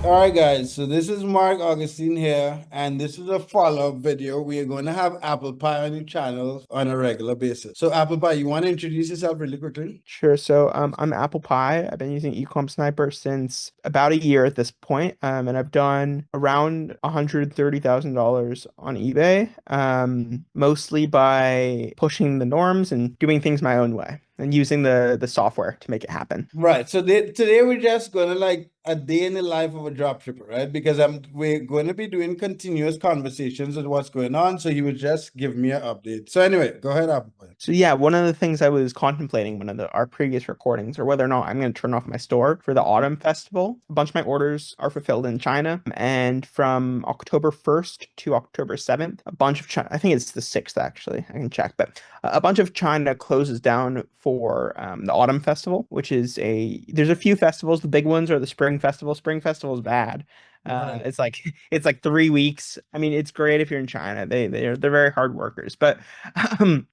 All right, guys. So this is Mark Augustine here, and this is a follow-up video. We are going to have Apple Pie on your channel on a regular basis. So Apple Pie, you want to introduce yourself really quickly? Sure. So I'm Apple Pie. I've been using Ecom Sniper since about a year at this point, and I've done around $130,000 on eBay, mostly by pushing the norms and doing things my own way and using the software to make it happen. Right. So today we're just gonna like a day in the life of a dropshipper, right? Because we're going to be doing continuous conversations with what's going on. So you would just give me an update. So anyway, go ahead, Apple Pie. So yeah, one of the things I was contemplating one of our previous recordings, or whether or not I'm going to turn off my store for the autumn festival. A bunch of my orders are fulfilled in China, and from October 1st to October 7th, a bunch of China, I think it's the 6th actually, I can check, but a bunch of China closes down for the autumn festival, which is there's a few festivals. The big ones are the spring festival. Spring festival is bad. Right. It's like it's like 3 weeks. I mean, it's great if you're in China. They're very hard workers, but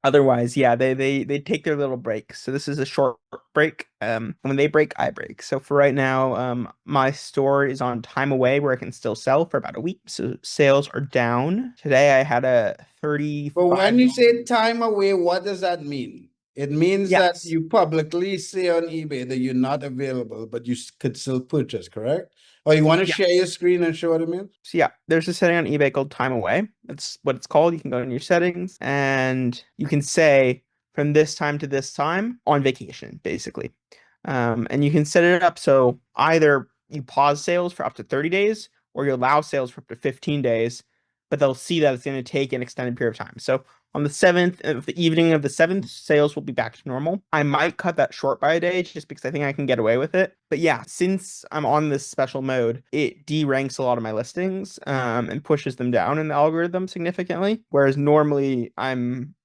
otherwise, yeah, they take their little breaks. So this is a short break. And when they break, I break. So for right now, my store is on time away where I can still sell for about a week. So sales are down. Today I had a But when you $35. say time away, what does that mean? It means that Yes. you publicly say on eBay that you're not available, but could still purchase, correct? Or you want to Yeah. share your screen and show what I mean? So yeah, there's a setting on eBay called time away. That's what it's called. You can go in your settings and you can say from this time to this time on vacation, basically. And you can set it up so either you pause sales for up to 30 days or you allow sales for up to 15 days, but they'll see that it's going to take an extended period of time. So on the 7th, of the evening of the 7th, sales will be back to normal. I might cut that short by a day just because I think I can get away with it. But yeah, since I'm on this special mode, it de-ranks a lot of my listings, and pushes them down in the algorithm significantly. Whereas normally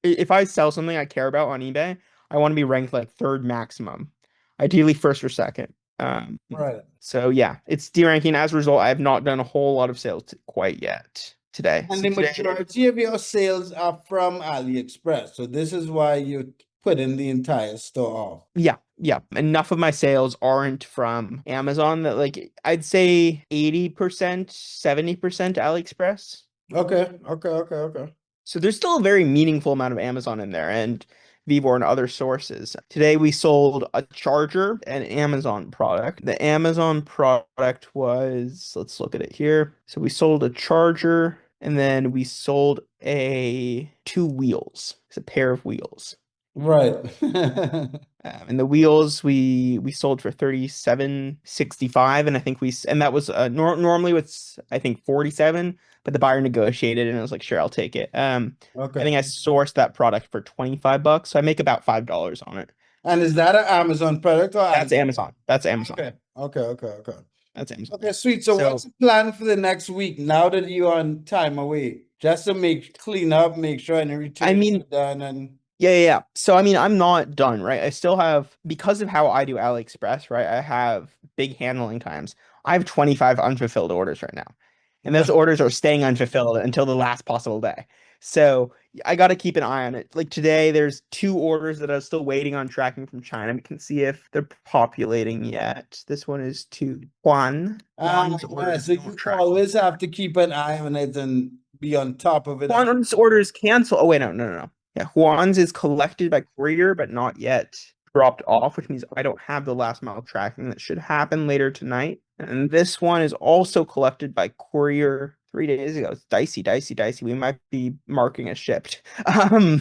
if I sell something I care about on eBay, I want to be ranked like third maximum, ideally first or second. Um, Right. so yeah, it's deranking. As a result, I have not done a whole lot of sales quite yet today. And So the today, majority of your sales are from AliExpress. So this is why you put in the entire store off. yeah, yeah, enough of my sales aren't from Amazon that like I'd say 80%, 70% AliExpress. Okay, okay, okay, okay. So there's still a very meaningful amount of Amazon in there and Vivor and other sources. Today we sold a charger, an Amazon product. The Amazon product was, let's look at it here. So we sold a charger and then we sold a two wheels. It's a pair of wheels. Right. And the wheels we sold for 37.65, and I think and that was normally it's I think 47, but the buyer negotiated and I was like, sure, I'll take it. I Okay. think I sourced that product for $25, so I make about $5 on it. And is that an Amazon product or That's Ali? Amazon. That's Amazon. Okay. Okay, okay, okay. That's Amazon. Okay, sweet. So what's So the plan for the next week now that you're on time away? Just to clean up, make sure any I returns are mean, done and yeah. So I mean, I'm not done, right? I still have, because of how I do AliExpress, right? I have big handling times. I have 25 unfulfilled orders right now. And those orders are staying unfulfilled until the last possible day. So I got to keep an eye on it. Like today, there's two orders that are still waiting on tracking from China. We can see if they're populating yet. This one is to Juan. Juan's order yeah, is so not you tracking. always have to keep an eye on it and be on top of it. Juan's order is canceled. Oh, wait, no. Yeah, Juan's is collected by courier, but not yet dropped off, which means I don't have the last mile tracking. That should happen later tonight. And this one is also collected by courier 3 days ago. It's dicey. We might be marking as shipped. I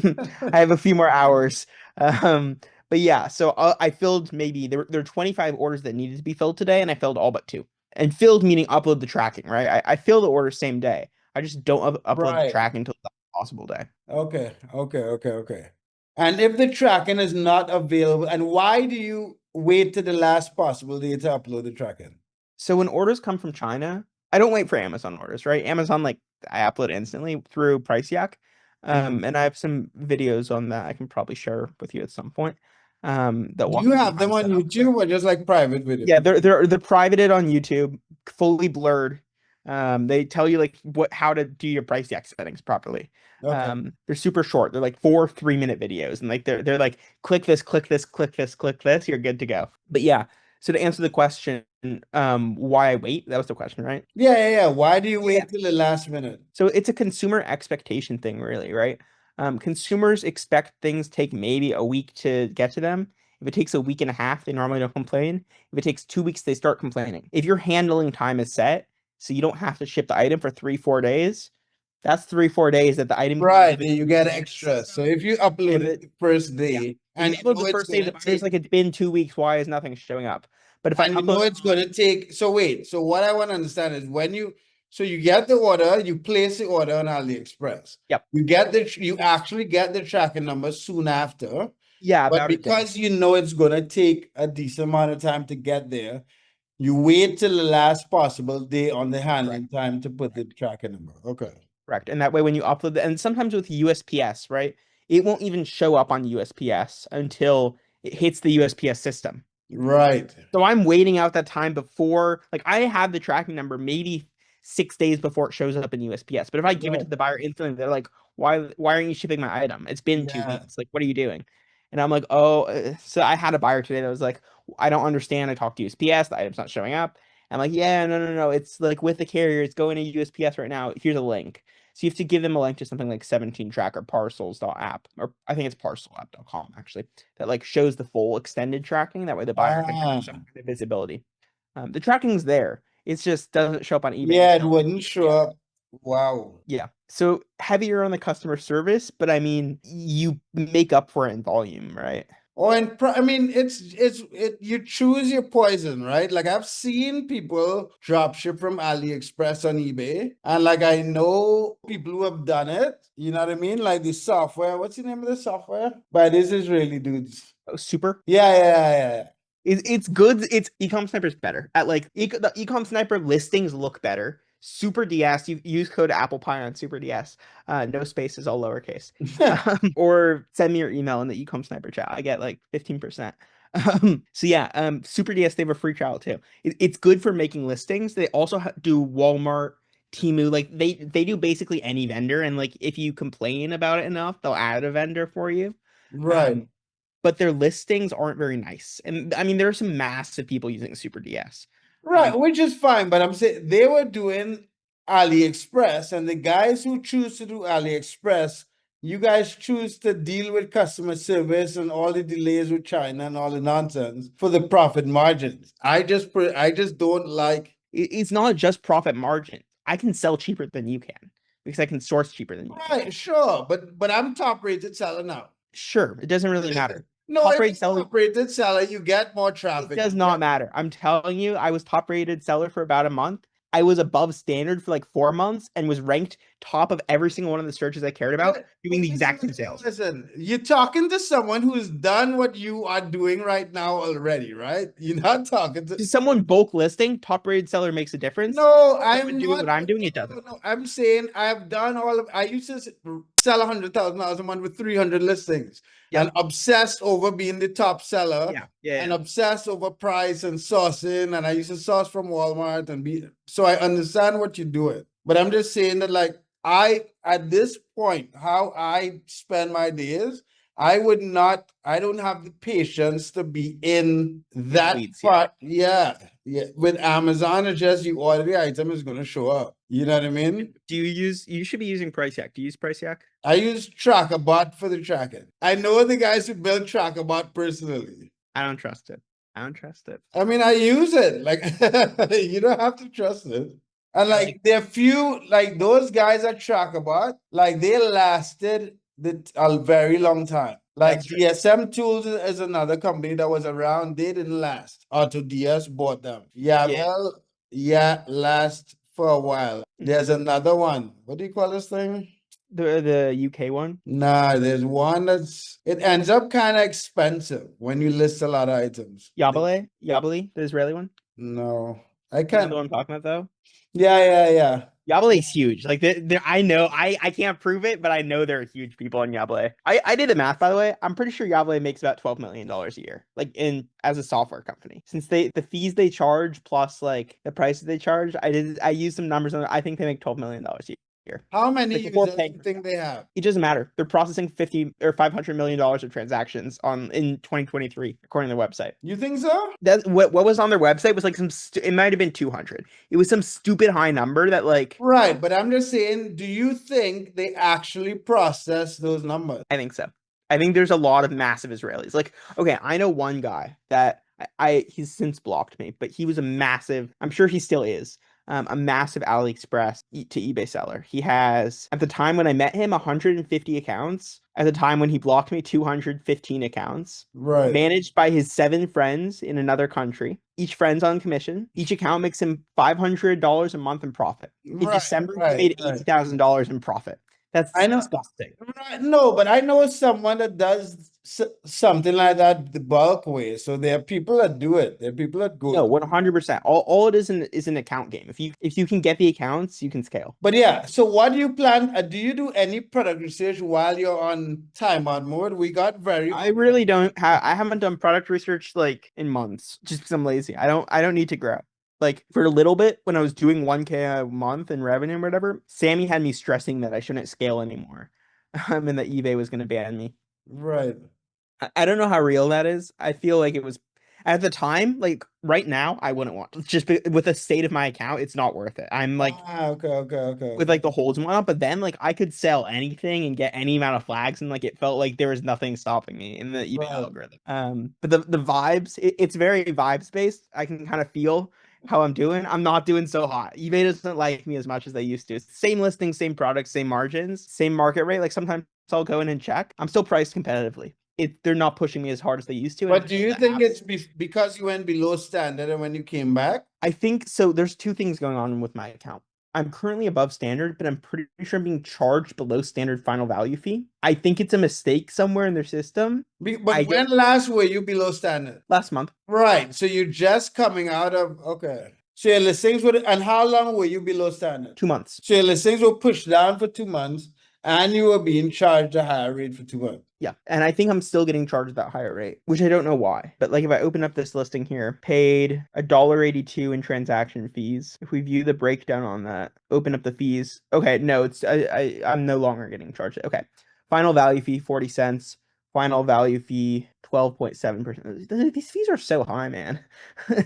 have a few more hours. But yeah, so I filled maybe there are 25 orders that needed to be filled today, and I filled all but two. And filled meaning upload the tracking, right? I fill the order same day. I just don't upload the Right. tracking until the possible day. Okay. And if the tracking is not available, and why do you wait to the last possible day to upload the tracking? So when orders come from China, I don't wait for Amazon orders, right? Amazon, like I upload instantly through Price Yak. And I have some videos on that I can probably share with you at some point. That Do walk you you through have my them on setup. YouTube or just like private video? Yeah, they're privated on YouTube, fully blurred. They tell you like how to do your price yak settings properly. Okay. They're super short. They're like 4 3-minute videos, and like they're like click this, click this, click this, click this. You're good to go. But yeah, So to answer the question, why I wait, that was the question, right? Yeah. Why do you Yeah. wait till the last minute? So it's a consumer expectation thing, really, right? Consumers expect things take maybe a week to get to them. If it takes a week and a half, they normally don't complain. If it takes 2 weeks, they start complaining. If your handling time is set, so you don't have to ship the item for 3, 4 days, that's 3, 4 days that the item can be Right, delivered then you to get the buyer extra. So system. if you If upload it it, the first yeah, day if and you you upload know the it's first day, gonna the buyer's take like, it's been 2 weeks. Why is nothing showing up? But if I and you know upload it it's on, gonna take, so wait, so what I want to understand is when you, so you get the order, you place the order on AliExpress. yep, You actually get the tracking number soon after, yeah, but about a day. because you know it's gonna take a decent amount of time to get there, you wait till the last possible day on the Correct. handling time to put the tracking number. Okay. Correct. And that way, when you upload and sometimes with USPS, right, it won't even show up on USPS until it hits the USPS system. Right. So I'm waiting out that time before, like, I have the tracking number maybe 6 days before it shows up in USPS. But if I give it to Right. the buyer instantly, they're like, why aren't you shipping my item? It's been two Yeah. weeks. Like, what are you doing? And I'm like, oh, so I had a buyer today that was like, I don't understand. I talked to USPS, the item's not showing up. I'm like, yeah, no. It's like with the carrier, it's going to USPS right now. Here's a link. So you have to give them a link to something like 17 tracker parcels.app, or I think it's parcelapp.com actually, that like shows the full extended tracking. That way the buyer can have Ah. some kind of visibility. The tracking's there. It just doesn't show up on eBay Yeah, it until wouldn't show yeah. up. Wow. Yeah. So heavier on the customer service, but I mean, you make up for it in volume, right? Oh, and I mean, you choose your poison, right? Like I've seen people drop ship from AliExpress on eBay, and like I know people who have done it. You know what I mean? Like the software. What's the name of the software? By these Israeli dudes. Oh, super. Yeah. It's good. It's Ecom Sniper's better at like the Ecom Sniper listings look better. Super DS, you use code Applepie on Super DS. No spaces, all lowercase. Or send me your email in the Ecom Sniper chat. I get like 15%. So yeah, Super DS, they have a free trial too. It's good for making listings. They also do Walmart, Temu, like they do basically any vendor, and like if you complain about it enough, they'll add a vendor for you. Right. Um, but their listings aren't very nice. And I mean, there are some massive people using Super DS. Right, which is fine, but I'm saying they were doing AliExpress, and the guys who choose to do AliExpress, you guys choose to deal with customer service and all the delays with China and all the nonsense for the profit margins. I just don't like. It's not just profit margin. I can sell cheaper than you can because I can source cheaper than you can. Right, sure, but I'm top rated seller now. Sure, it doesn't really matter. No, Top if rate you're seller, top rated seller, you get more it traffic. does You not get matter. I'm telling you, I was top rated seller for about a month. I was above standard for like 4 months and was ranked top of every single one of the searches I cared about, doing the exact same sales. Listen, you're talking to someone who's done what you are doing right now already, right? You're not talking to. To someone bulk listing, top rated seller makes a difference. No, Someone I'm doing not. what I'm doing, it No, doesn't. no, I'm saying I've done all of. I used to sell $100,000 a month with 300 listings, and Yep. obsessed over being the top seller, and Yeah. obsessed over price and sourcing. And I used to source from Walmart and be. So I understand what you're doing, but I'm just saying that like at this point, how I spend my days. I would not, I don't have the patience to be in In the that weeds, yeah. part. Yeah. Yeah. With Amazon, it's just you order the item, is gonna show up. You know what I mean? You should be using Price Yak. Do you use Price Yak? I use TrackerBot for the tracking. I know the guys who build TrackerBot personally. I don't trust it. I don't trust it. I mean, I use it. Like you don't have to trust it. And I like like there are few like those guys at TrackerBot, like they lasted a very long time. Like that's true. DSM Tools is another company that was around. They didn't last. AutoDS bought them. Yeah, Yeah. well, yeah, last for a while. There's another one. What do you call this thing? The UK one. Nah, there's one it ends up kind of expensive when you list a lot of items. Yabale, the Israeli one. No, I You know can't. the one I'm talking about though? Yeah. Yabale is huge. Like I know I can't prove it, but I know there are huge people in Yabale. I did the math by the way. I'm pretty sure Yabale makes about $12 million a year, like in as a software company. Since the fees they charge plus like the prices they charge, I used some numbers on it. I think they make $12 million a How many Like before users do paying you for think they have? it doesn't matter. They're processing 50 or $500 million of transactions on in 2023, according to the website. You think so? That what was on their website was like it might have been 200. It was some stupid high number that like Right, but I'm just saying, do you think they actually process those numbers? I think so. I think there's a lot of massive Israelis. Like, okay, I know one guy that he's since blocked me, but he was a massive, I'm sure he still is, a massive AliExpress to eBay seller. He has, at the time when I met him, 150 accounts. At the time when he blocked me, 215 accounts. Right, Managed by his 7 friends in another country. Each friend's on commission. Each account makes him $500 a month in profit. In right, December, he right, made right. $80,000 in profit. I That's know. disgusting. Right, no, but I know someone that does something like that the bulk way. So there are people that do it. There are people that go No, through. 100%. All it is an account game. If you can get the accounts, you can scale. But yeah, so what do you plan? Do you do any product research while you're on timeout mode? We got very I really don't have I haven't done product research like in months just because I'm lazy. I don't need to grow. Like for a little bit when I was doing 1K a month in revenue or whatever, Sammy had me stressing that I shouldn't scale anymore. And that eBay was going to ban me. right. I don't know how real that is. I feel like it was at the time, like right now, I wouldn't want with the state of my account, it's not worth it. I'm like Okay, okay, okay, with okay. like the holds and whatnot, but then like I could sell anything and get any amount of flags, and like it felt like there was nothing stopping me in the eBay Right. algorithm. But the vibes, it's very vibes based. I can kind of feel how I'm doing. I'm not doing so hot. eBay doesn't like me as much as they used to. It's the same listing, same products, same margins, same market rate. Like sometimes I'll go in and check. I'm still priced competitively. They're not pushing me as hard as they used to, and But do until you that think it's happens, because you went below standard and when you came back? I think so. There's two things going on with my account. I'm currently above standard, but I'm pretty sure I'm being charged below standard final value fee. I think it's a mistake somewhere in their system. But I when don't last were you below standard? last month, Right. So you're just coming out of, okay. So your listings would, and how long were you below standard? 2 months. So your listings were pushed down for 2 months and you were being charged a higher rate for 2 months. Yeah. And I think I'm still getting charged that higher rate, which I don't know why. But like if I open up this listing here, paid $1.82 in transaction fees. If we view the breakdown on that, open up the fees. Okay, no, it's I'm no longer getting charged. Okay. Final value fee 40 cents. Final value fee 12.7%. These fees are so high, man. Right.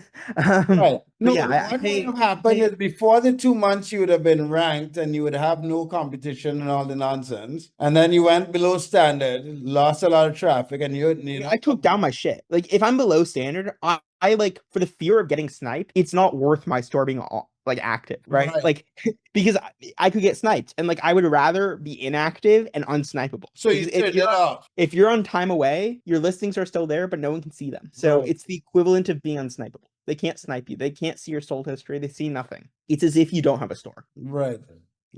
But No, yeah, but what would have happened is before the 2 months you would have been ranked and you would have no competition and all the nonsense. And then you went below standard, lost a lot of traffic, and you know. I took down my shit. Like if I'm below standard, I like for the fear of getting sniped, it's not worth my store being like active, right? Right. Like because I could get sniped, and like I would rather be inactive and unsnipable. So you Because turned it off. if you're on time away, your listings are still there, but no one can see them. So Right. it's the equivalent of being unsnipable. They can't snipe you. They can't see your sold history. They see nothing. It's as if you don't have a store. Right.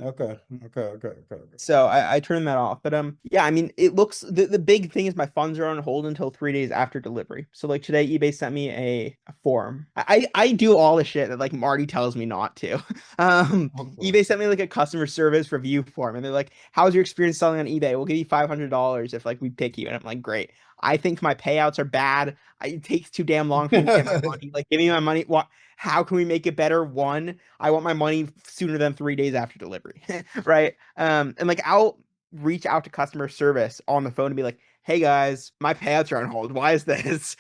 Okay. Okay. Okay. Okay. Okay. So I turned that off. But yeah, I mean it looks the big thing is my funds are on hold until 3 days after delivery. So like today eBay sent me a form. I do all the shit that like Marty tells me not to. Okay. eBay sent me like a customer service review form and they're like, how's your experience selling on eBay? We'll give you $500 if like we pick you. And I'm like, great. I think my payouts are bad. It takes too damn long for me to get my money. Like give me my money. What how can we make it better? One, I want my money sooner than 3 days after delivery. Right? And like I'll reach out to customer service on the phone and be like, "Hey guys, my payouts are on hold. Why is this?"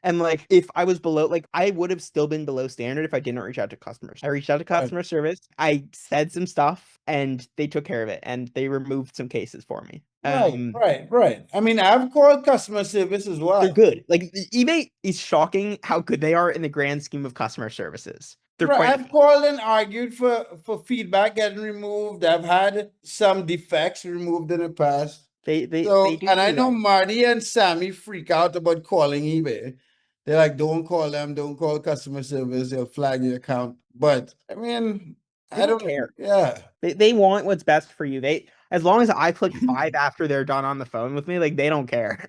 And like if I was below, like I would have still been below standard if I didn't reach out to customers. I reached out to Right. customer service. I said some stuff, and they took care of it, and they removed some cases for me. Right. Right. Right. I mean, I've called customer service as They're well. good. Like eBay is shocking how good they are in the grand scheme of customer services. They're Right. quite I've called and argued for feedback getting removed. I've had some defects removed in the past. they So, do and I really know well. Marty and Sammy freak out about calling eBay. They're like, don't call them, don't call customer service, they'll flag your account. But I mean, They I don't don't, care. yeah. They want what's best for you. They as long as I click five after they're done on the phone with me, like they don't care.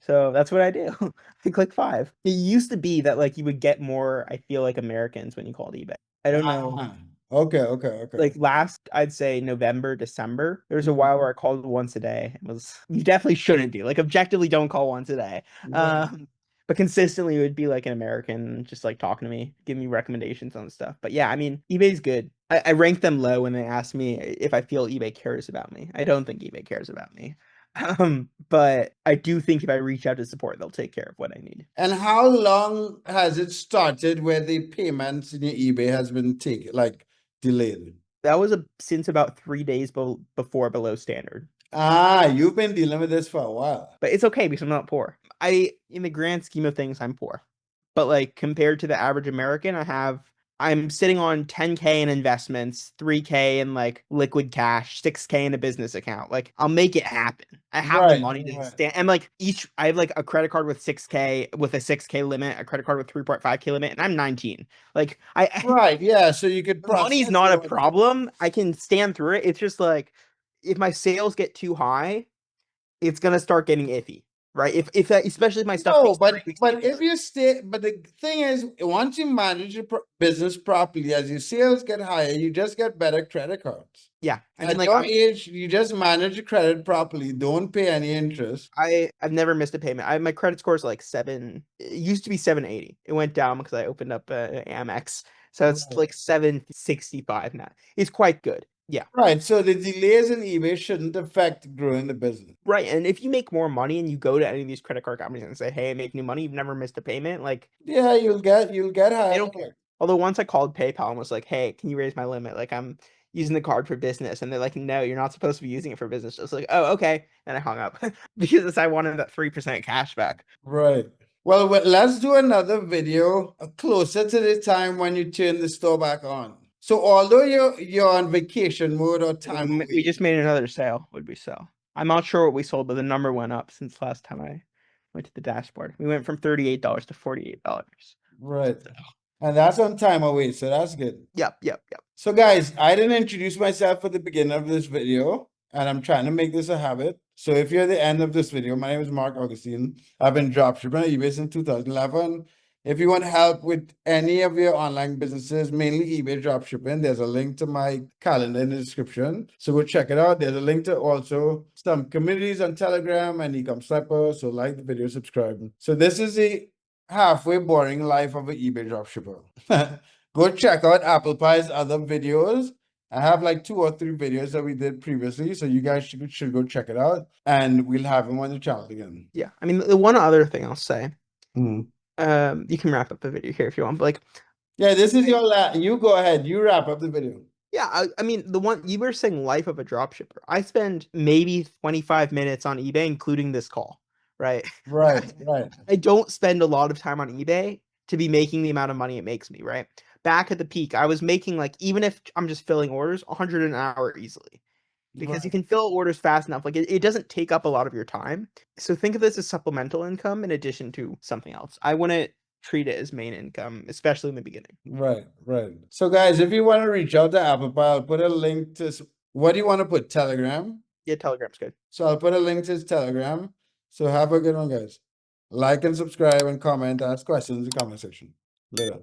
So that's what I do. I click five. It used to be that like you would get more, I feel like Americans when you called eBay. I don't know. Ah, okay, okay, okay. Like last, I'd say November, December, there was a Mhm. while where I called once a day. It was you definitely shouldn't do. Like objectively don't call once a day. Right. Um But consistently, it would be like an American just like talking to me, giving me recommendations on stuff. But yeah, I mean, eBay's good. I rank them low when they ask me if I feel eBay cares about me. I don't think eBay cares about me. But I do think if I reach out to support, they'll take care of what I need. And how long has it started where the payments in your eBay has been taken, like delayed? That was since about 3 days before below standard. Ah, you've been dealing with this for a while. But it's okay because I'm not poor. In the grand scheme of things, I'm poor. But like compared to the average American, I'm sitting on 10K in investments, 3K in like liquid cash, 6K in a business account. Like I'll make it happen. I have the Right, money to right. stand. And like I have like a credit card with 6K with a 6K limit, a credit card with 3.5K limit, and I'm 19. Like Right, yeah. So you could money's process not a your order. problem. I can stand through it. It's just like if my sales get too high, it's gonna start getting iffy, right? If that, especially if my stuff No, takes 3 weeks to get but if delivered. you stay, but the thing is, once you manage your business properly, as your sales get higher, you just get better credit cards. Yeah, I mean, At like your age, you just manage your credit properly. Don't pay any interest. I've never missed a payment. My credit score is like 7. It used to be 780. It went down because I opened up Amex, so it's Right. like 765 now. It's quite good. Yeah, Right. So the delays in eBay shouldn't affect growing the business. right. And if you make more money and you go to any of these credit card companies and say, "Hey, I make new money," you've never missed a payment. Like Yeah, you'll get they higher don't care. limit. Although once I called PayPal and was like, "Hey, can you raise my limit? Like I'm using the card for business," and they're like, "No, you're not supposed to be using it for business." I was like, "Oh, okay," and I hung up because I wanted that 3% cash back. Right. Well, let's do another video closer to the time when you turn the store back on. So although you're on vacation mode or time We away, just made another sale. Would we sell? I'm not sure what we sold, but the number went up since last time I went to the dashboard. We went from $38 to $48. right? And that's on time away, so that's good. Yep, yep, yep. So guys, I didn't introduce myself at the beginning of this video, and I'm trying to make this a habit. So if you're at the end of this video, my name is Mark Augustine. I've been dropshipping on eBay since 2011. If you want help with any of your online businesses, mainly eBay dropshipping, there's a link to my calendar in the description. So go check it out. There's a link to also some communities on Telegram and Ecom Sniper. So like the video, subscribe. So this is the halfway boring life of an eBay dropshipper. Go check out Applepie's other videos. I have like 2 or 3 videos that we did previously, so you guys should go check it out, and we'll have him on the channel again. Yeah. I mean, the one other thing I'll say, Hmm. you can wrap up the video here if you want, but like, Yeah, this is your you go ahead. You wrap up the video. yeah, I mean, the one you were saying life of a dropshipper. I spend maybe 25 minutes on eBay, including this call, right? Right, right, I don't spend a lot of time on eBay to be making the amount of money it makes me, right? Back at the peak, I was making like, even if I'm just filling orders, 100 an hour easily because you right, can fill orders fast enough. Like it doesn't take up a lot of your time. So think of this as supplemental income in addition to something else. I wouldn't treat it as main income, especially in the beginning. right, right. So guys, if you want to reach out to Applepie, I'll put a link to what do you want to put? Telegram. Yeah, Telegram's good. So I'll put a link to his Telegram. So have a good one, guys. Like and subscribe and comment, ask questions in the comment section. Later.